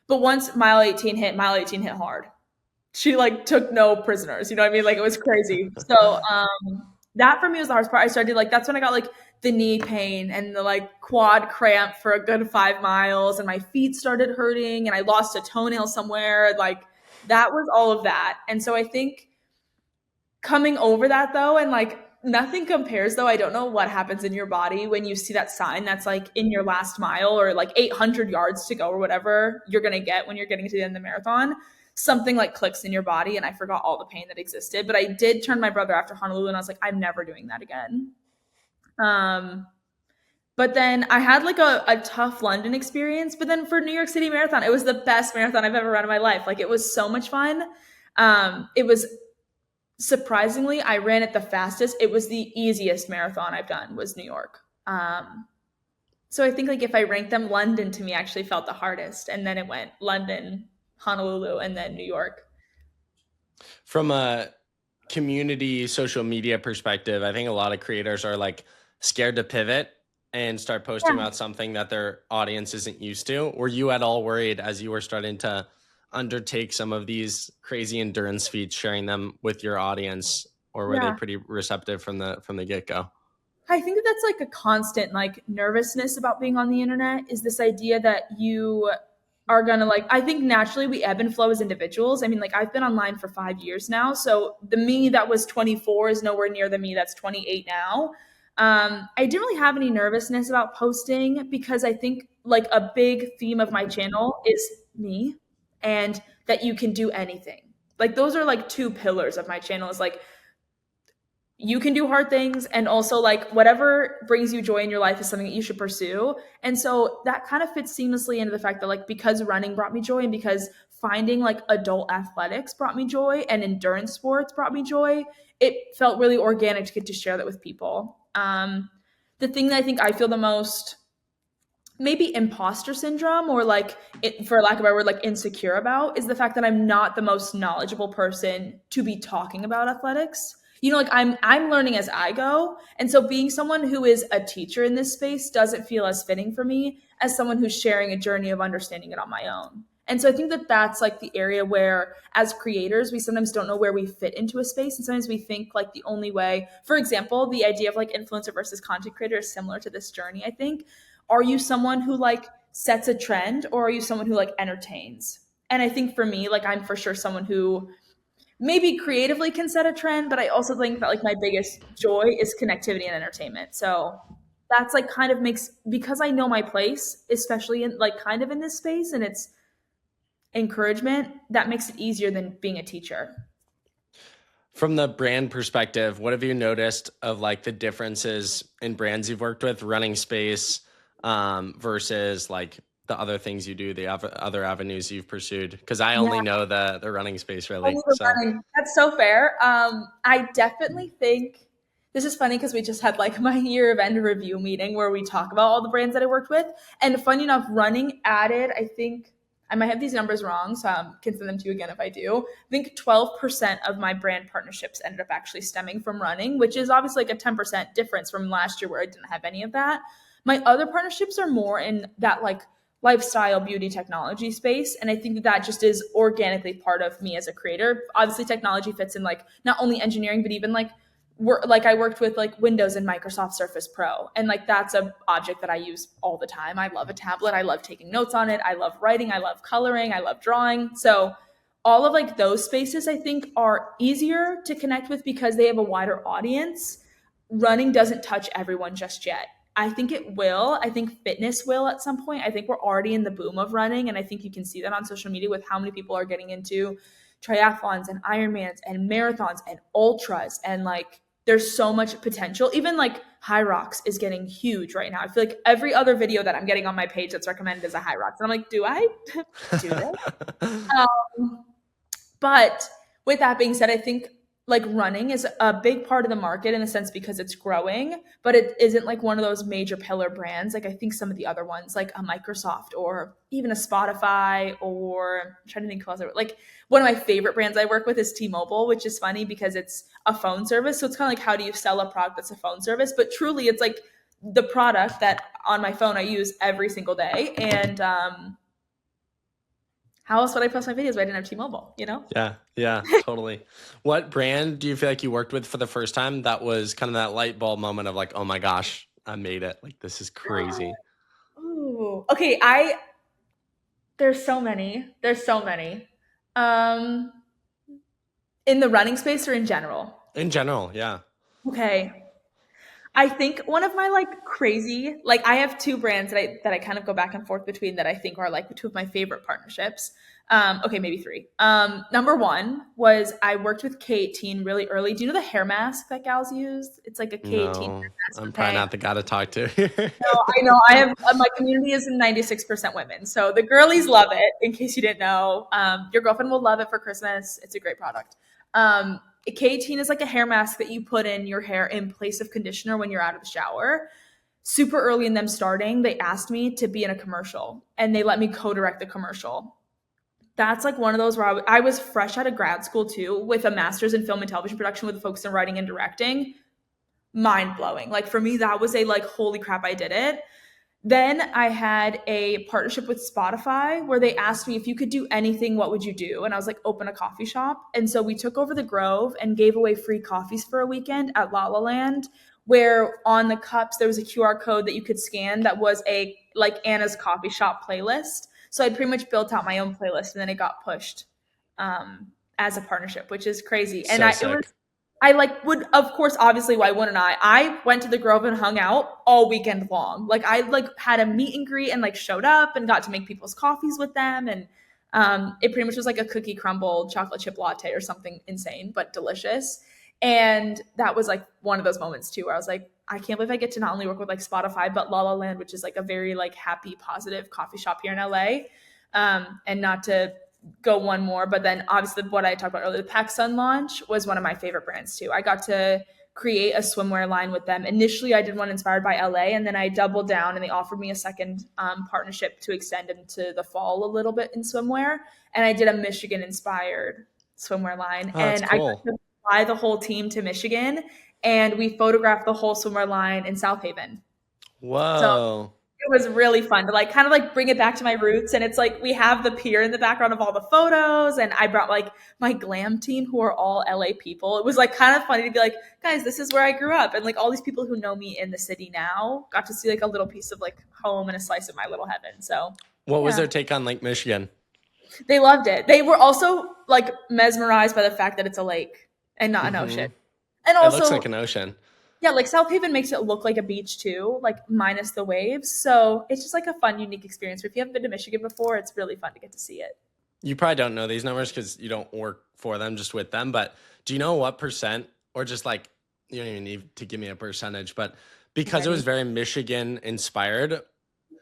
But once mile 18 hit hard. She like took no prisoners. You know what I mean? Like it was crazy. So that for me was the hardest part. I started like that's when I got like the knee pain and the like quad cramp for a good 5 miles, and my feet started hurting, and I lost a toenail somewhere. Like that was all of that. And so I think coming over that though, and like nothing compares though. I don't know what happens in your body when you see that sign that's like in your last mile or like 800 yards to go or whatever you're going to get when you're getting to the end of the marathon. Something like clicks in your body, and I forgot all the pain that existed. But I did turn my brother after Honolulu, and I was like, I'm never doing that again. Um, but then I had like a tough London experience. But then for New York City Marathon, it was the best marathon I've ever run in my life. Like it was so much fun. It was surprisingly, I ran it the fastest. It was the easiest marathon I've done was New York. So I think like if I ranked them, London to me actually felt the hardest, and then it went London, Honolulu, and then New York. From a community social media perspective, I think a lot of creators are like scared to pivot and start posting Yeah. about something that their audience isn't used to. Were you at all worried as you were starting to undertake some of these crazy endurance feats, sharing them with your audience, or were they Yeah. pretty receptive from the get-go? I think that that's like a constant like nervousness about being on the internet is this idea that you are gonna like I think naturally we ebb and flow as individuals. I mean, like I've been online for 5 years now, so the me that was 24 is nowhere near the me that's 28 now. I didn't really have any nervousness about posting because I think like a big theme of my channel is me and that you can do anything. Like those are like two pillars of my channel is like you can do hard things, and also like whatever brings you joy in your life is something that you should pursue. And so that kind of fits seamlessly into the fact that like because running brought me joy and because finding like adult athletics brought me joy and endurance sports brought me joy, it felt really organic to get to share that with people. The thing that I think I feel the most maybe imposter syndrome, or like for lack of a better word, like insecure about, is the fact that I'm not the most knowledgeable person to be talking about athletics. You know, like I'm learning as I go, and so being someone who is a teacher in this space doesn't feel as fitting for me as someone who's sharing a journey of understanding it on my own. And so I think that that's like the area where, as creators, we sometimes don't know where we fit into a space. And sometimes we think like the only way, for example, the idea of like influencer versus content creator is similar to this journey, I think. Are you someone who like sets a trend, or are you someone who like entertains? And I think for me, like I'm for sure someone who maybe creatively can set a trend, but I also think that like my biggest joy is connectivity and entertainment. So that's like kind of makes, because I know my place, especially in like kind of in this space, and it's encouragement, that makes it easier than being a teacher. From the brand perspective, what have you noticed of like the differences in brands you've worked with, running space, versus like the other things you do, the other avenues you've pursued? Because I only Yeah, know the running space really. only the So running. That's so fair. I definitely think this is funny because we just had like my year of end review meeting where we talk about all the brands that I worked with. And funny enough, running added, I think I might have these numbers wrong, so I can send them to you again if I do. I think 12% of my brand partnerships ended up actually stemming from running, which is obviously like a 10% difference from last year where I didn't have any of that. My other partnerships are more in that like lifestyle beauty technology space, and I think that that just is organically part of me as a creator. Obviously technology fits in like not only engineering but even like work, like I worked with like Windows and Microsoft Surface Pro, and like that's a object that I use all the time. I love a tablet, I love taking notes on it, I love writing, I love coloring, I love drawing. So all of like those spaces I think are easier to connect with because they have a wider audience. Running doesn't touch everyone just yet. I think it will. I think fitness will at some point. I think we're already in the boom of running. And I think you can see that on social media with how many people are getting into triathlons and Ironmans and marathons and ultras. And like, there's so much potential. Even like High Rocks is getting huge right now. I feel like every other video that I'm getting on my page that's recommended is a High Rocks. And I'm like, do I do this? Um, but with that being said, I think like running is a big part of the market in a sense because it's growing, but it isn't like one of those major pillar brands. Like I think some of the other ones, like a Microsoft or even a Spotify, or I'm trying to think who else. Like one of my favorite brands I work with is T-Mobile, which is funny because it's a phone service. So it's kind of like, how do you sell a product that's a phone service? But truly, it's like the product that on my phone I use every single day. And how else would I post my videos if I didn't have T-Mobile? You know? yeah, yeah, totally. What brand do you feel like you worked with for the first time that was kind of that light bulb moment of like, oh my gosh, I made it. Like this is crazy. Ooh. Okay, I there's so many. There's so many. Um in the running space or in general? In general, yeah. Okay. I think one of my like crazy, like I have two brands that I kind of go back and forth between that I think are like two of my favorite partnerships. Okay, maybe three. Number one was I worked with K18 really early. Do you know the hair mask that gals use? It's like a K18 hair No, mask I'm with probably hay. not the guy to talk to here. No, I know. I have my community is 96% women, so the girlies love it. In case you didn't know, your girlfriend will love it for Christmas. It's a great product. K18 is like a hair mask that you put in your hair in place of conditioner when you're out of the shower. Super early in them starting, they asked me to be in a commercial, and they let me co-direct the commercial. That's like one of those where I was fresh out of grad school too, with a master's in film and television production with a focus in writing and directing. Mind blowing. Like for me, that was a like, holy crap, I did it. Then I had a partnership with Spotify where they asked me, if you could do anything, what would you do? And I was like, open a coffee shop. And so we took over the Grove and gave away free coffees for a weekend at La La Land, where on the cups there was a QR code that you could scan that was a like Anna's coffee shop playlist. So I pretty much built out my own playlist, and then it got pushed as a partnership, which is crazy. And So it was, sick. I like would, of course, obviously, why wouldn't I? I went to the Grove and hung out all weekend long. Like I like had a meet and greet and like showed up and got to make people's coffees with them. And it pretty much was like a cookie crumble chocolate chip latte or something insane but delicious. And that was like one of those moments too where I was like, I can't believe I get to not only work with like Spotify but La La Land, which is like a very like happy, positive coffee shop here in LA. And not to go one more, but then obviously what I talked about earlier, the PacSun launch was one of my favorite brands too. I got to create a swimwear line with them. Initially, I did one inspired by LA, and then I doubled down and they offered me a second partnership to extend into the fall a little bit in swimwear. And I did a Michigan inspired swimwear line. Oh, that's And I got cool. to fly the whole team to Michigan and we photographed the whole swimwear line in South Haven. So Whoa. it was really fun to like kind of like bring it back to my roots. And it's like we have the pier in the background of all the photos. And I brought like my glam team who are all LA people. It was like kind of funny to be like, guys, this is where I grew up. And like all these people who know me in the city now got to see like a little piece of like home and a slice of my little heaven. So What was yeah, their take on Lake Michigan? they loved it. They were also like mesmerized by the fact that it's a lake and not an Hmm. ocean. And It looks like also, an ocean. yeah, like South Haven makes it look like a beach too, like minus the waves. So it's just like a fun, unique experience. If you haven't been to Michigan before, it's really fun to get to see it. You probably don't know these numbers because you don't work for them, just with them. But do you know what percent, or just like, you don't even need to give me a percentage, but because it was Ready? very Michigan inspired,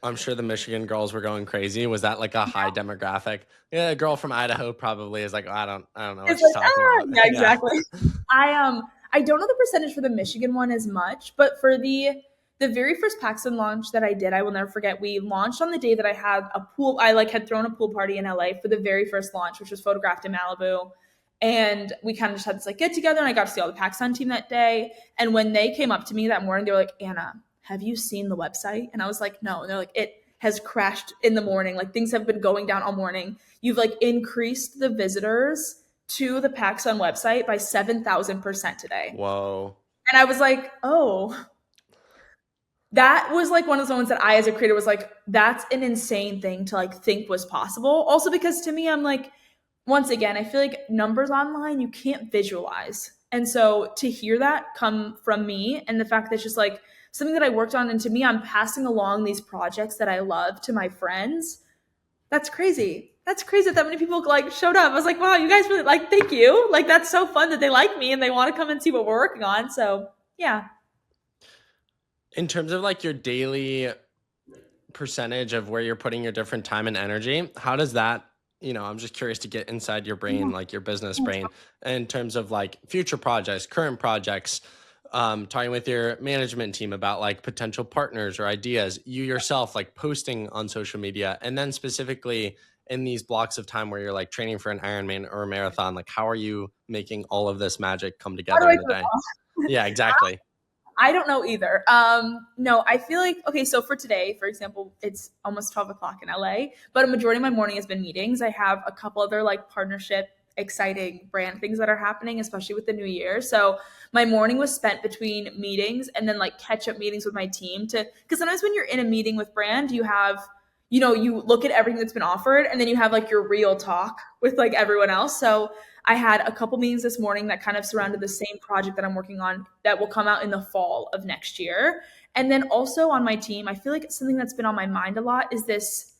I'm sure the Michigan girls were going crazy. Was that like a high demographic? Yeah, a girl from Idaho probably is like, oh, I don't know what It's she's like, talking about. yeah, Yeah. exactly. I don't know the percentage for the Michigan one as much, but for the very first Paxton launch that I did, I will never forget. We launched on the day that I had a pool. I like had thrown a pool party in LA for the very first launch, which was photographed in Malibu. And we kind of just had this like get together, and I got to see all the Paxton team that day. And when they came up to me that morning, they were like, Anna, have you seen the website? And I was like, no. And they're like, it has crashed in the morning. Like things have been going down all morning. You've like increased the visitors to the PacSun website by 7,000% today. Whoa. And I was like, oh, that was like one of those moments that I, as a creator, was like, that's an insane thing to like think was possible. Also, because to me, I'm like, once again, I feel like numbers online, you can't visualize. And so to hear that come from me and the fact that it's just like something that I worked on, and to me, I'm passing along these projects that I love to my friends. That's crazy. That's crazy that many people like showed up. I was like, wow, you guys really like, thank you. Like, that's so fun that they like me and they want to come and see what we're working on. So, yeah. In terms of like your daily percentage of where you're putting your different time and energy, how does that, I'm just curious to get inside your brain, like your business brain, in terms of like future projects, current projects, talking with your management team about like potential partners or ideas, you yourself like posting on social media, and then specifically in these blocks of time where you're like training for an Ironman or a marathon, like how are you making all of this magic come How do together I in the day? Yeah, exactly. I don't know either. No, I feel like, okay, so for today, for example, it's almost 12 o'clock in LA, but a majority of my morning has been meetings. I have a couple other like partnership, exciting brand things that are happening, especially with the new year. So my morning was spent between meetings and then like catch up meetings with my team because sometimes when you're in a meeting with brand, you have, you look at everything that's been offered and then you have like your real talk with like everyone else. So I had a couple meetings this morning that kind of surrounded the same project that I'm working on that will come out in the fall of next year. And then also on my team, I feel like something that's been on my mind a lot is this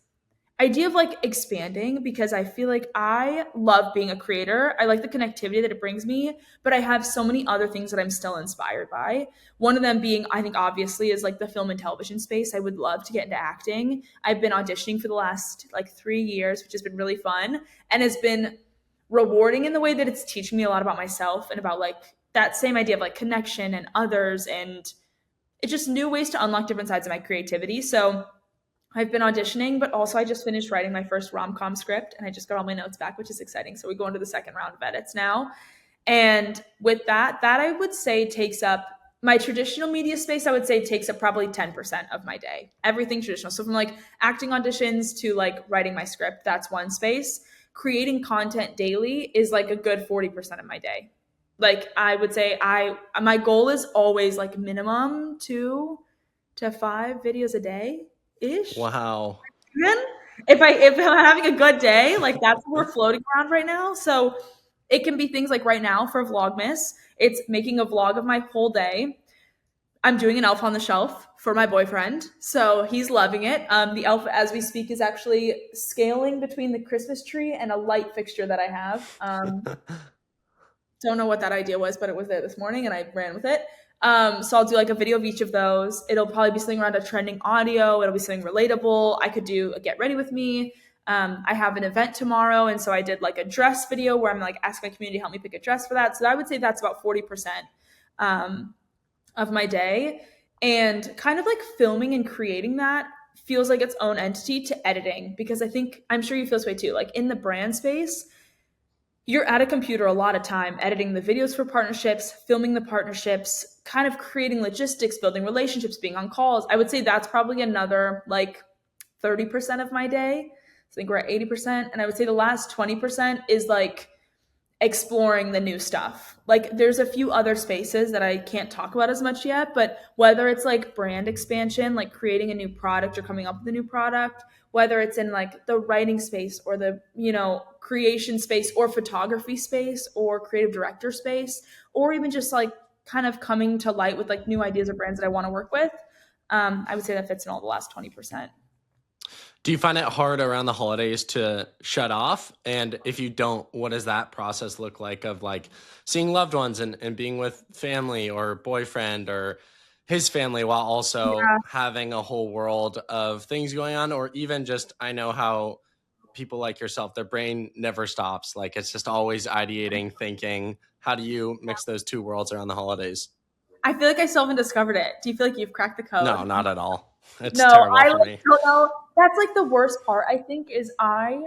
idea of like expanding, because I feel like I love being a creator. I like the connectivity that it brings me, but I have so many other things that I'm still inspired by. One of them being, I think obviously, is like the film and television space. I would love to get into acting. I've been auditioning for the last like 3 years, which has been really fun and has been rewarding in the way that it's teaching me a lot about myself and about like that same idea of like connection and others, and it's just new ways to unlock different sides of my creativity. So I've been auditioning, but also I just finished writing my first rom-com script and I just got all my notes back, which is exciting. So we go into the second round of edits now. And with that I would say takes up my traditional media space. I would say takes up probably 10% of my day. Everything traditional. So from like acting auditions to like writing my script, that's one space. Creating content daily is like a good 40% of my day. Like I would say my goal is always like minimum 2 to 5 videos a day ish. Wow. Then if I'm having a good day, like that's what we're floating around right now. So it can be things like right now for Vlogmas, it's making a vlog of my whole day. I'm doing an elf on the shelf for my boyfriend, so he's loving it. The elf, as we speak, is actually scaling between the Christmas tree and a light fixture that I have. Don't know what that idea was, but it was there this morning and I ran with it. So I'll do like a video of each of those. It'll probably be something around a trending audio. It'll be something relatable. I could do a get ready with me. I have an event tomorrow. And so I did like a dress video where I'm like asking my community to help me pick a dress for that. So I would say that's about 40%. um, of my day. And kind of like filming and creating that feels like its own entity to editing, because I think, I'm sure you feel this way too. Like in the brand space, you're at a computer a lot of time editing the videos for partnerships, filming the partnerships, kind of creating logistics, building relationships, being on calls. I would say that's probably another like 30% of my day. I think we're at 80%. And I would say the last 20% is like exploring the new stuff. Like there's a few other spaces that I can't talk about as much yet, but whether it's like brand expansion, like creating a new product or coming up with a new product, whether it's in like the writing space or the, creation space or photography space or creative director space, or even just like kind of coming to light with like new ideas or brands that I want to work with. I would say that fits in all the last 20%. Do you find it hard around the holidays to shut off? And if you don't, what does that process look like of like seeing loved ones and being with family or boyfriend or his family while also Yeah. having a whole world of things going on? Or even just, I know how people like yourself, their brain never stops. Like it's just always ideating, thinking. How do you mix those two worlds around the holidays? I feel like I still haven't discovered it. Do you feel like you've cracked the No, code? not at all. It's No, terrible I for like me. don't know. That's like the worst part, I think, is I'm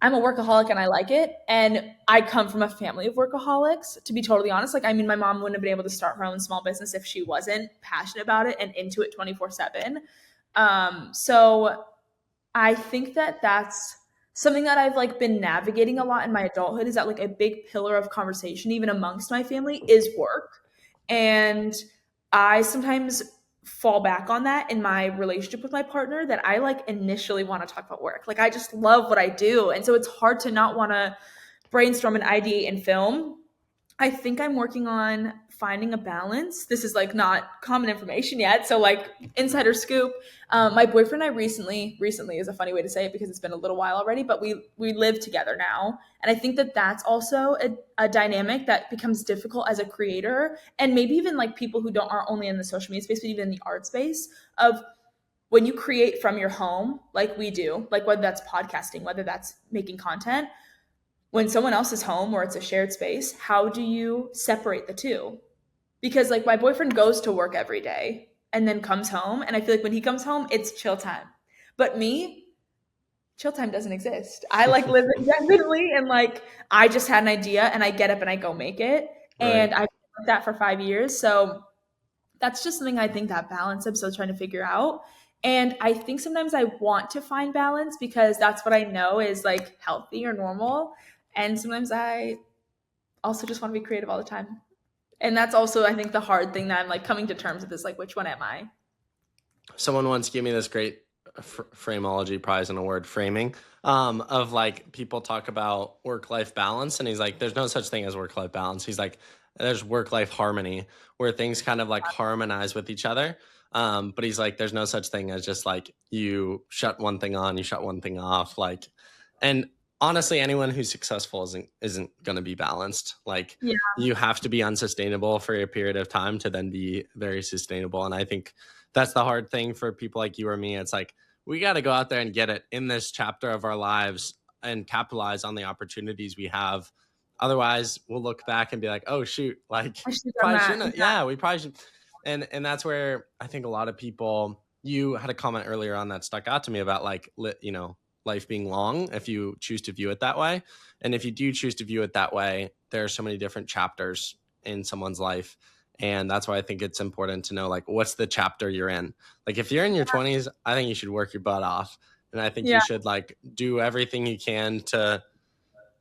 a workaholic and I like it. And I come from a family of workaholics, to be totally honest. Like, I mean, my mom wouldn't have been able to start her own small business if she wasn't passionate about it and into it 24/7. So I think that that's something that I've like been navigating a lot in my adulthood, is that like a big pillar of conversation, even amongst my family, is work. And I sometimes fall back on that in my relationship with my partner, that I like initially want to talk about work. Like I just love what I do. And so it's hard to not want to brainstorm and ideate and film. I think I'm working on finding a balance. This is like not common information yet, so like insider scoop. My boyfriend and I recently is a funny way to say it because it's been a little while already, but we live together now, and I think that that's also a dynamic that becomes difficult as a creator, and maybe even like people who don't aren't only in the social media space, but even in the art space of when you create from your home, like we do, like whether that's podcasting, whether that's making content, when someone else is home or it's a shared space, how do you separate the two? Because like my boyfriend goes to work every day and then comes home, and I feel like when he comes home, it's chill time. But me, chill time doesn't exist. I like live indefinitely, and like I just had an idea and I get up and I go make it. Right. And I've done that for 5 years. So that's just something I think that balance I'm still trying to figure out. And I think sometimes I want to find balance because that's what I know is like healthy or normal. And sometimes I also just want to be creative all the time. And that's also, I think, the hard thing that I'm like coming to terms with is like, which one am I? Someone once gave me this great frameology prize in a word, framing, of like people talk about work-life balance, and he's like, there's no such thing as work-life balance. He's like, there's work-life harmony where things kind of like harmonize with each other. But he's like, there's no such thing as just like you shut one thing on, you shut one thing off. Like, and honestly, anyone who's successful isn't going to be balanced. Like, Yeah. you have to be unsustainable for a period of time to then be very sustainable. And I think that's the hard thing for people like you or me. It's like, we got to go out there and get it in this chapter of our lives and capitalize on the opportunities we have. Otherwise, we'll look back and be like, oh, shoot, like, I should have done probably that. shouldn't. Yeah, we probably should. And that's where I think a lot of people, you had a comment earlier on that stuck out to me about like, life being long if you choose to view it that way. And if you do choose to view it that way, there are so many different chapters in someone's life. And that's why I think it's important to know, like, what's the chapter you're in. Like, if you're in your 20s, I think you should work your butt off. And I think you Yeah. should, like, do everything you can to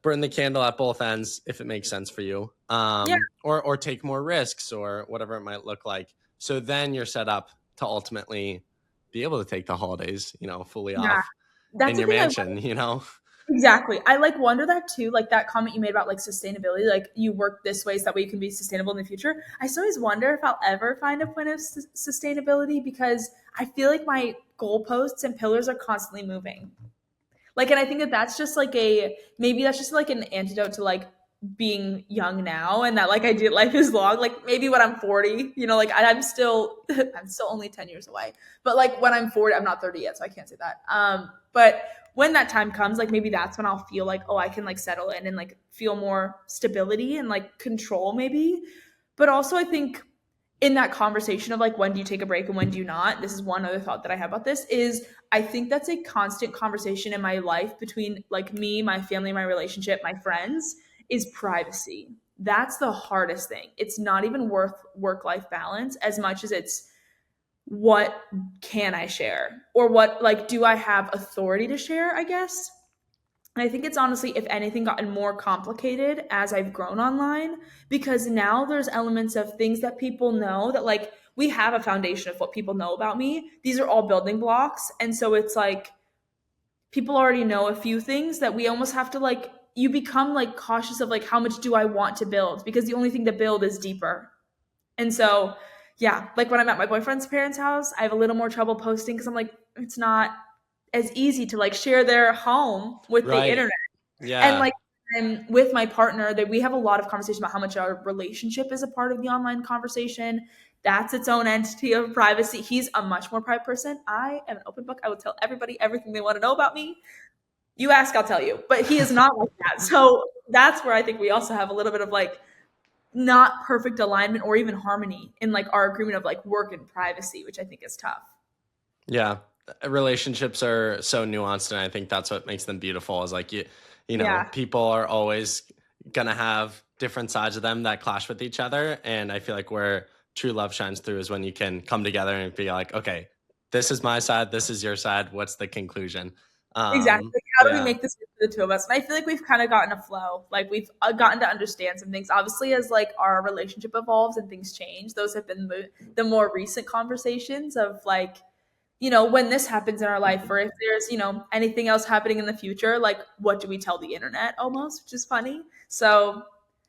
burn the candle at both ends if it makes sense for you. Yeah. Or take more risks or whatever it might look like. So then you're set up to ultimately be able to take the holidays, fully Yeah. off That's in the your thing I mansion. exactly. I like wonder that too, like that comment you made about like sustainability, like you work this way so that way you can be sustainable in the future. I still always wonder if I'll ever find a point of sustainability, because I feel like my goalposts and pillars are constantly moving. Like, and I think that that's just like maybe that's just like an antidote to like being young now, and that like I do life is long. Like maybe when I'm 40, like I'm still I'm still only 10 years away. But like when I'm 40, I'm not 30 yet, so I can't say that. But when that time comes, like maybe that's when I'll feel like, oh, I can like settle in and like feel more stability and like control maybe. But also, I think in that conversation of like, when do you take a break and when do you not? This is one other thought that I have about this is I think that's a constant conversation in my life between like me, my family, my relationship, my friends is privacy. That's the hardest thing. It's not even worth work-life balance as much as it's what can I share or what like do I have authority to share, I guess. And I think it's honestly, if anything, gotten more complicated as I've grown online because now there's elements of things that people know that, like, we have a foundation of what people know about me. These are all building blocks. And so it's like people already know a few things that we almost have to, like, you become like cautious of, like, how much do I want to build? Because the only thing to build is deeper. And so, yeah, like when I'm at my boyfriend's parents' house, I have a little more trouble posting because I'm like, it's not as easy to like share their home with the Right. internet and Yeah. like and with my partner that we have a lot of conversation about how much our relationship is a part of the online conversation. That's its own entity of privacy. He's a much more private person. I am an open book. I will tell everybody everything they want to know about me. You ask, I'll tell you. But he is not like that. So that's where I think we also have a little bit of like not perfect alignment or even harmony in like our agreement of like work and privacy, which I think is tough. Yeah. Relationships are so nuanced, and I think that's what makes them beautiful is like you know, Yeah. people are always gonna have different sides of them that clash with each other. And I feel like where true love shines through is when you can come together and be like, okay, this is my side, this is your side. What's the conclusion? Exactly. Like, how do we Yeah. make this work for the two of us? And I feel like we've kind of gotten a flow. Like we've gotten to understand some things. Obviously, as like our relationship evolves and things change, those have been the more recent conversations of like, when this happens in our life, or if there's, anything else happening in the future, like what do we tell the internet almost, which is funny. So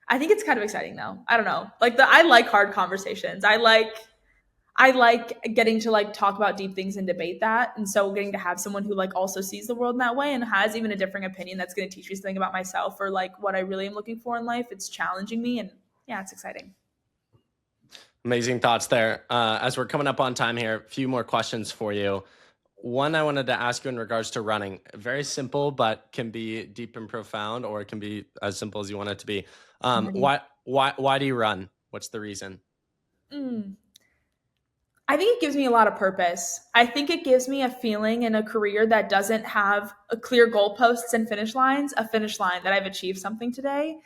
I think it's kind of exciting though. I don't know. Like I like hard conversations. I like getting to like talk about deep things and debate that. And so getting to have someone who like also sees the world in that way and has even a differing opinion that's going to teach me something about myself or like what I really am looking for in life. It's challenging me and yeah, it's exciting. Amazing thoughts there. As we're coming up on time here, a few more questions for you. One I wanted to ask you in regards to running. Very simple, but can be deep and profound, or it can be as simple as you want it to be. More deep. Why do you run? What's the reason? Mm. I think it gives me a lot of purpose. I think it gives me a feeling in a career that doesn't have a clear goalposts and finish lines, a finish line that I've achieved something today.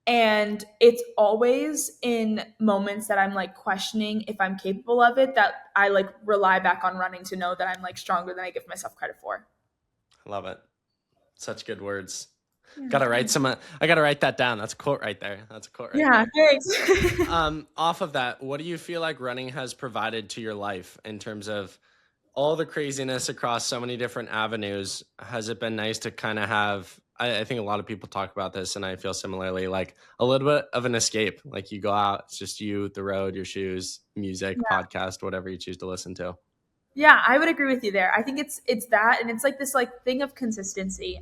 And it's always in moments that I'm like questioning if I'm capable of it that I like rely back on running to know that I'm like stronger than I give myself credit for. Love it. Such good words. Yeah, Gotta write thanks. some. I gotta write that down. That's a quote right there. That's a quote right Yeah, there. thanks. Off of that, what do you feel like running has provided to your life in terms of all the craziness across so many different avenues? Has it been nice to kind of have, I think a lot of people talk about this and I feel similarly, like a little bit of an escape, like you go out, it's just you, the road, your shoes, music, podcast, whatever you choose to listen to. Yeah, I would agree with you there. I think it's that and it's like this like thing of consistency.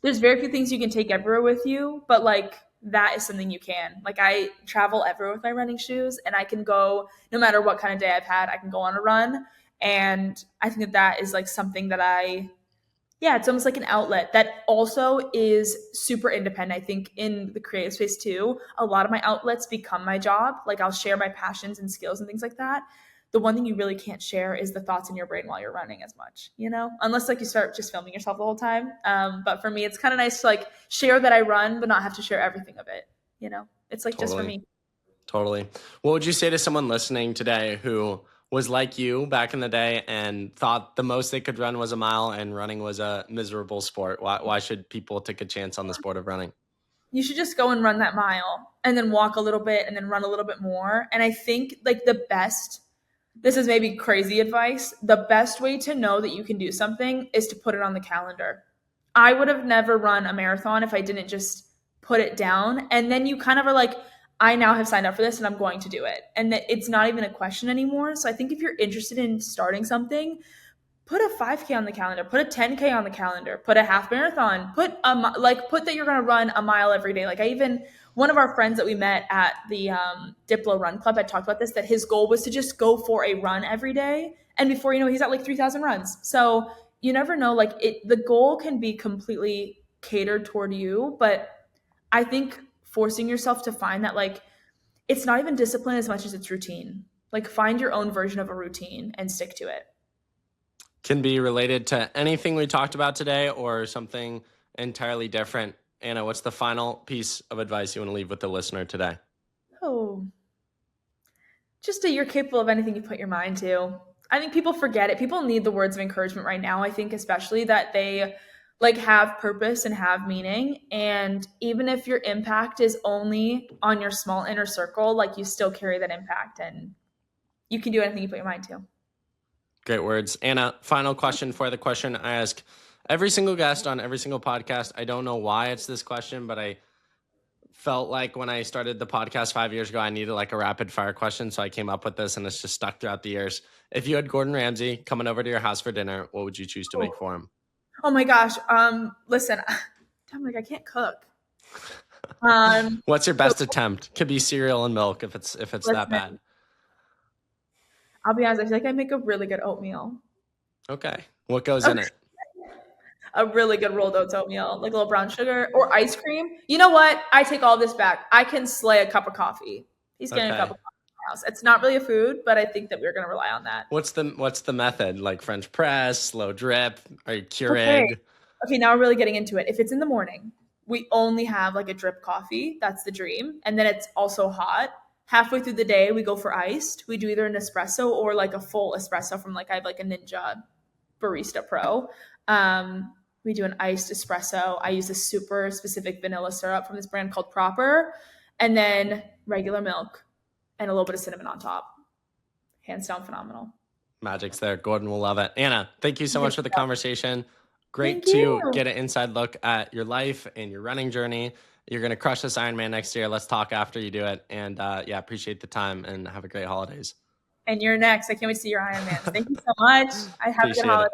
There's very few things you can take everywhere with you, but like that is something you can. Like I travel everywhere with my running shoes and I can go no matter what kind of day I've had, I can go on a run and I think that is like something that yeah, it's almost like an outlet that also is super independent. I think in the creative space too, a lot of my outlets become my job. Like I'll share my passions and skills and things like that. The one thing you really can't share is the thoughts in your brain while you're running as much, unless like you start just filming yourself the whole time. But for me, it's kind of nice to like share that I run, but not have to share everything of it. It's like just for Totally. me. Totally. What would you say to someone listening today who was like you back in the day and thought the most they could run was a mile and running was a miserable sport? Why should people take a chance on the sport of running? You should just go and run that mile and then walk a little bit and then run a little bit more. And I think like this is maybe crazy advice. The best way to know that you can do something is to put it on the calendar. I would have never run a marathon if I didn't just put it down. And then you kind of are like, I now have signed up for this and I'm going to do it. And that it's not even a question anymore. So I think if you're interested in starting something, put a 5K on the calendar, put a 10K on the calendar, put a half marathon, put that you're going to run a mile every day. Like one of our friends that we met at the Diplo Run Club had talked about this, that his goal was to just go for a run every day. And before you know, he's at like 3,000 runs. So you never know, like the goal can be completely catered toward you. But I think forcing yourself to find that like, it's not even discipline as much as it's routine. Like find your own version of a routine and stick to it. Can be related to anything we talked about today or something entirely different. Anna, what's the final piece of advice you want to leave with the listener today? Oh, just that you're capable of anything you put your mind to. I think people forget it. People need the words of encouragement right now. I think especially that they like have purpose and have meaning. And even if your impact is only on your small inner circle, like you still carry that impact and you can do anything you put your mind to. Great words. Anna, final question for the question I ask every single guest on every single podcast. I don't know why it's this question, but I felt like when I started the podcast 5 years ago, I needed like a rapid fire question. So I came up with this and it's just stuck throughout the years. If you had Gordon Ramsay coming over to your house for dinner, what would you choose to make for him? Oh my gosh. Listen, I'm like, I can't cook. What's your best attempt? Could be cereal and milk if it's that bad. I'll be honest, I feel like I make a really good oatmeal. Okay. What goes in it? A really good rolled oats oatmeal, like a little brown sugar or ice cream. You know what? I take all this back. I can slay a cup of coffee. He's getting a cup of coffee in my house. It's not really a food, but I think that we're going to rely on that. What's the method? Like French press, slow drip, or Keurig? Okay, now we're really getting into it. If it's in the morning, we only have like a drip coffee. That's the dream. And then it's also hot. Halfway through the day, we go for iced. We do either an espresso or like a full espresso from I have like a Ninja Barista Pro. We do an iced espresso. I use a super specific vanilla syrup from this brand called Proper, and then regular milk and a little bit of cinnamon on top. Hands down, phenomenal. Magic's there. Gordon will love it. Anna, thank you so much for the conversation. Great to get an inside look at your life and your running journey. You're going to crush this Ironman next year. Let's talk after you do it. And appreciate the time and have a great holidays. And you're next. I can't wait to see your Ironman. Thank you so much. I have a good holiday.